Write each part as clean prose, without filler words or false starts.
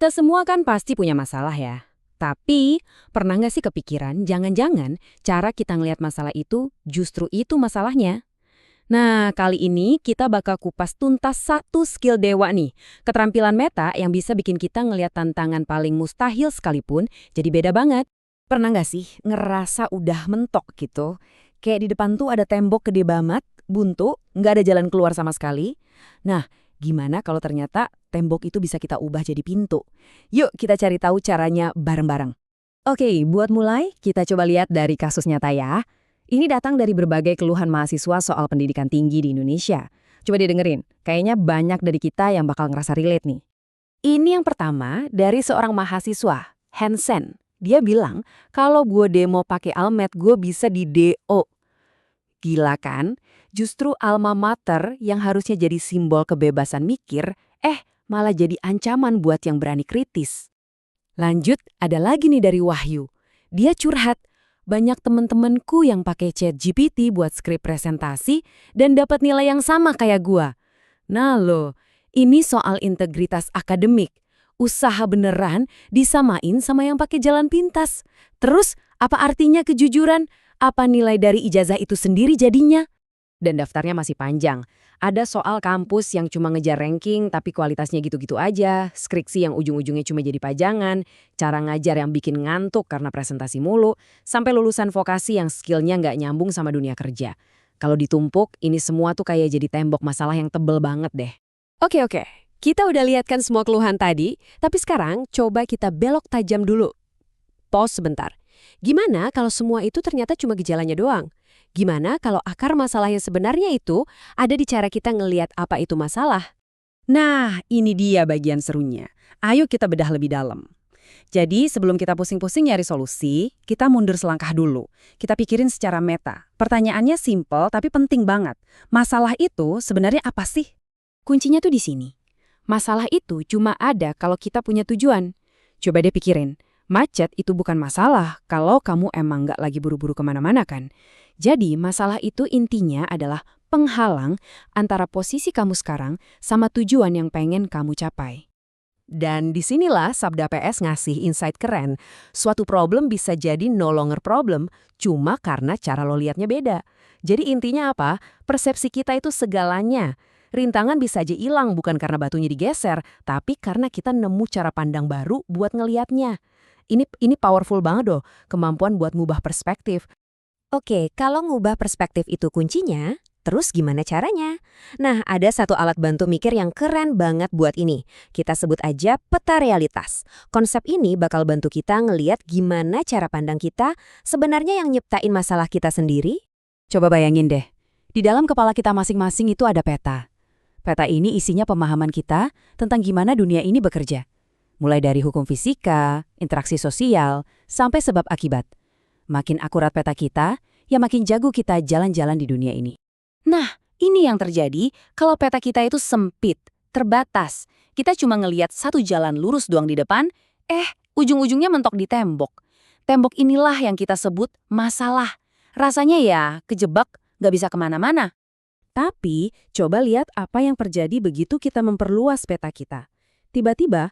Kita semua kan pasti punya masalah ya. Tapi, pernah nggak sih kepikiran jangan-jangan cara kita ngelihat masalah itu justru itu masalahnya? Nah, kali ini kita bakal kupas tuntas satu skill dewa nih. Keterampilan meta yang bisa bikin kita ngelihat tantangan paling mustahil sekalipun jadi beda banget. Pernah nggak sih ngerasa udah mentok gitu? Kayak di depan tuh ada tembok gede banget, buntu, nggak ada jalan keluar sama sekali. Nah, gimana kalau ternyata tembok itu bisa kita ubah jadi pintu? Yuk kita cari tahu caranya bareng-bareng. Oke, buat mulai kita coba lihat dari kasus nyata ya. Ini datang dari berbagai keluhan mahasiswa soal pendidikan tinggi di Indonesia. Coba didengerin, kayaknya banyak dari kita yang bakal ngerasa relate nih. Ini yang pertama dari seorang mahasiswa, Hansen. Dia bilang, kalau gue demo pakai Almed, gue bisa di DO. Gila kan? Justru alma mater yang harusnya jadi simbol kebebasan mikir, malah jadi ancaman buat yang berani kritis. Lanjut, ada lagi nih dari Wahyu. Dia curhat, banyak temen-temenku yang pakai ChatGPT buat skrip presentasi dan dapat nilai yang sama kayak gua. Nah loh, ini soal integritas akademik. Usaha beneran disamain sama yang pakai jalan pintas. Terus, apa artinya kejujuran? Apa nilai dari ijazah itu sendiri jadinya? Dan daftarnya masih panjang. Ada soal kampus yang cuma ngejar ranking tapi kualitasnya gitu-gitu aja, skripsi yang ujung-ujungnya cuma jadi pajangan, cara ngajar yang bikin ngantuk karena presentasi mulu, sampai lulusan vokasi yang skillnya nggak nyambung sama dunia kerja. Kalau ditumpuk, ini semua tuh kayak jadi tembok masalah yang tebel banget deh. Oke. Kita udah lihat kan semua keluhan tadi, tapi sekarang coba kita belok tajam dulu. Pause sebentar. Gimana kalau semua itu ternyata cuma gejalanya doang? Gimana kalau akar masalah yang sebenarnya itu ada di cara kita ngelihat apa itu masalah? Nah, ini dia bagian serunya. Ayo kita bedah lebih dalam. Jadi, sebelum kita pusing-pusing nyari solusi, kita mundur selangkah dulu. Kita pikirin secara meta. Pertanyaannya simple tapi penting banget. Masalah itu sebenarnya apa sih? Kuncinya tuh di sini. Masalah itu cuma ada kalau kita punya tujuan. Coba deh pikirin. Macet itu bukan masalah kalau kamu emang nggak lagi buru-buru kemana-mana kan. Jadi masalah itu intinya adalah penghalang antara posisi kamu sekarang sama tujuan yang pengen kamu capai. Dan disinilah Sabda PS ngasih insight keren. Suatu problem bisa jadi no longer problem cuma karena cara lo liatnya beda. Jadi intinya apa? Persepsi kita itu segalanya. Rintangan bisa aja hilang bukan karena batunya digeser, tapi karena kita nemu cara pandang baru buat ngeliatnya. Ini powerful banget loh, kemampuan buat ngubah perspektif. Oke, kalau ngubah perspektif itu kuncinya, terus gimana caranya? Nah, ada satu alat bantu mikir yang keren banget buat ini. Kita sebut aja peta realitas. Konsep ini bakal bantu kita ngeliat gimana cara pandang kita sebenarnya yang nyiptain masalah kita sendiri. Coba bayangin deh, di dalam kepala kita masing-masing itu ada peta. Peta ini isinya pemahaman kita tentang gimana dunia ini bekerja. Mulai dari hukum fisika, interaksi sosial, sampai sebab akibat. Makin akurat peta kita, ya makin jago kita jalan-jalan di dunia ini. Nah, ini yang terjadi kalau peta kita itu sempit, terbatas. Kita cuma ngelihat satu jalan lurus doang di depan, ujung-ujungnya mentok di tembok. Tembok inilah yang kita sebut masalah. Rasanya ya kejebak, nggak bisa kemana-mana. Tapi, coba lihat apa yang terjadi begitu kita memperluas peta kita. Tiba-tiba,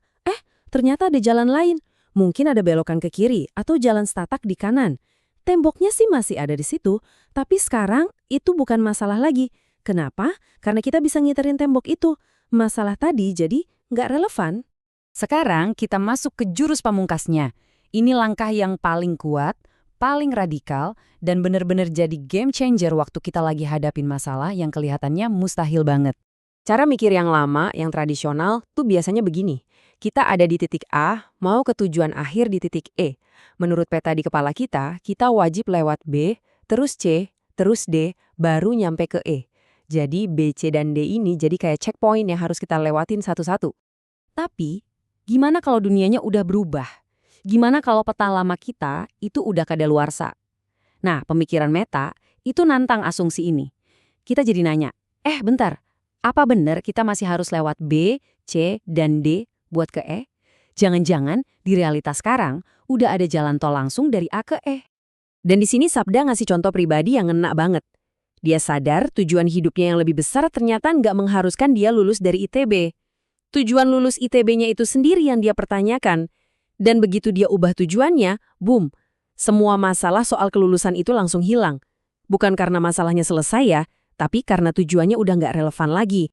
ternyata ada jalan lain. Mungkin ada belokan ke kiri atau jalan setapak di kanan. Temboknya sih masih ada di situ, tapi sekarang itu bukan masalah lagi. Kenapa? Karena kita bisa ngiterin tembok itu. Masalah tadi jadi nggak relevan. Sekarang kita masuk ke jurus pamungkasnya. Ini langkah yang paling kuat, paling radikal, dan benar-benar jadi game changer waktu kita lagi hadapin masalah yang kelihatannya mustahil banget. Cara mikir yang lama, yang tradisional, tuh biasanya begini. Kita ada di titik A, mau ke tujuan akhir di titik E. Menurut peta di kepala kita wajib lewat B, terus C, terus D, baru nyampe ke E. Jadi B, C, dan D ini jadi kayak checkpoint yang harus kita lewatin satu-satu. Tapi, gimana kalau dunianya udah berubah? Gimana kalau peta lama kita itu udah kadaluarsa? Nah, pemikiran meta itu nantang asumsi ini. Kita jadi nanya, bentar, apa benar kita masih harus lewat B, C, dan D buat ke E? Jangan-jangan di realitas sekarang udah ada jalan tol langsung dari A ke E. Dan di sini Sabda ngasih contoh pribadi yang ngena banget. Dia sadar tujuan hidupnya yang lebih besar ternyata nggak mengharuskan dia lulus dari ITB. Tujuan lulus ITB-nya itu sendiri yang dia pertanyakan. Dan begitu dia ubah tujuannya, boom, semua masalah soal kelulusan itu langsung hilang. Bukan karena masalahnya selesai ya, tapi karena tujuannya udah nggak relevan lagi.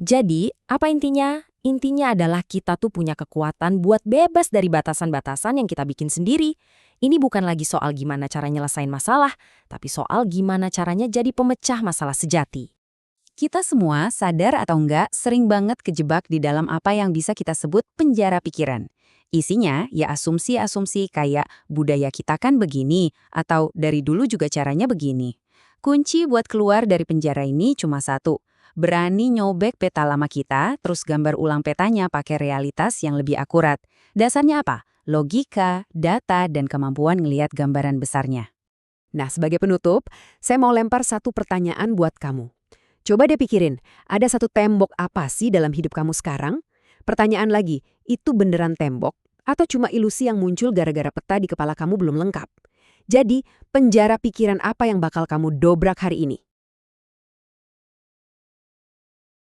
Jadi, apa intinya? Intinya adalah kita tuh punya kekuatan buat bebas dari batasan-batasan yang kita bikin sendiri. Ini bukan lagi soal gimana cara nyelesain masalah, tapi soal gimana caranya jadi pemecah masalah sejati. Kita semua, sadar atau enggak, sering banget kejebak di dalam apa yang bisa kita sebut penjara pikiran. Isinya ya asumsi-asumsi kayak budaya kita kan begini, atau dari dulu juga caranya begini. Kunci buat keluar dari penjara ini cuma satu. Berani nyobek peta lama kita, terus gambar ulang petanya pakai realitas yang lebih akurat. Dasarnya apa? Logika, data, dan kemampuan ngelihat gambaran besarnya. Nah, sebagai penutup, saya mau lempar satu pertanyaan buat kamu. Coba deh pikirin, ada satu tembok apa sih dalam hidup kamu sekarang? Pertanyaan lagi, itu beneran tembok atau cuma ilusi yang muncul gara-gara peta di kepala kamu belum lengkap? Jadi, penjara pikiran apa yang bakal kamu dobrak hari ini?